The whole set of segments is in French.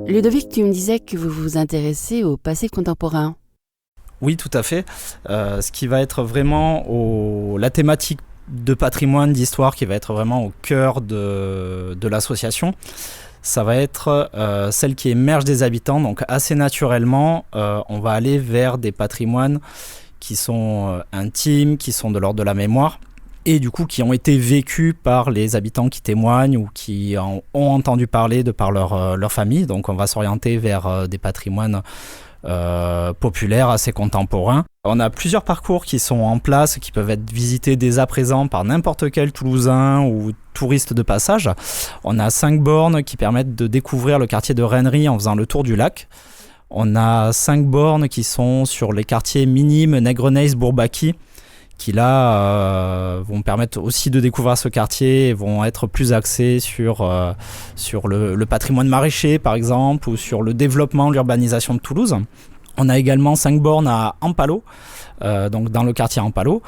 Ludovic, tu me disais que vous vous intéressez au passé contemporain. Oui, tout à fait. Ce qui va être vraiment la thématique de patrimoine, d'histoire, qui va être vraiment au cœur de l'association, ça va être celle qui émerge des habitants. Donc assez naturellement, on va aller vers des patrimoines qui sont intimes, qui sont de l'ordre de la mémoire, et du coup qui ont été vécus par les habitants qui témoignent ou qui en ont entendu parler de par leur famille. Donc on va s'orienter vers des patrimoines populaires, assez contemporains. On a plusieurs parcours qui sont en place, qui peuvent être visités dès à présent par n'importe quel Toulousain ou touriste de passage. On a 5 bornes qui permettent de découvrir le quartier de Rennery en faisant le tour du lac. On a 5 bornes qui sont sur les quartiers Minimes, Nègre-Neisse, Bourbaki, qui là vont permettre aussi de découvrir ce quartier et vont être plus axés sur le patrimoine maraîcher par exemple, ou sur le développement, l'urbanisation de Toulouse. On a également 5 bornes à Ampalo, donc dans le quartier Ampalo,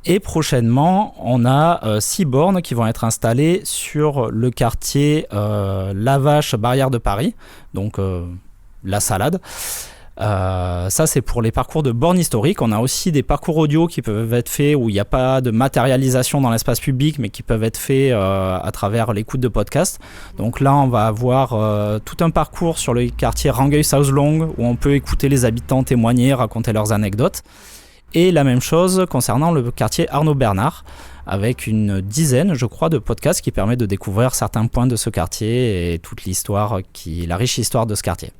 et prochainement on a 6 bornes qui vont être installées sur le quartier Lavache, Barrière de Paris, donc la Salade. Ça c'est pour les parcours de bornes historiques. On a aussi des parcours audio qui peuvent être faits où il n'y a pas de matérialisation dans l'espace public, mais qui peuvent être faits à travers l'écoute de podcasts. Donc là on va avoir tout un parcours sur le quartier Rangueil-South-Long où on peut écouter les habitants témoigner, raconter leurs anecdotes. Et la même chose concernant le quartier Arnaud-Bernard, avec une dizaine, je crois, de podcasts qui permettent de découvrir certains points de ce quartier et toute l'histoire, la riche histoire de ce quartier.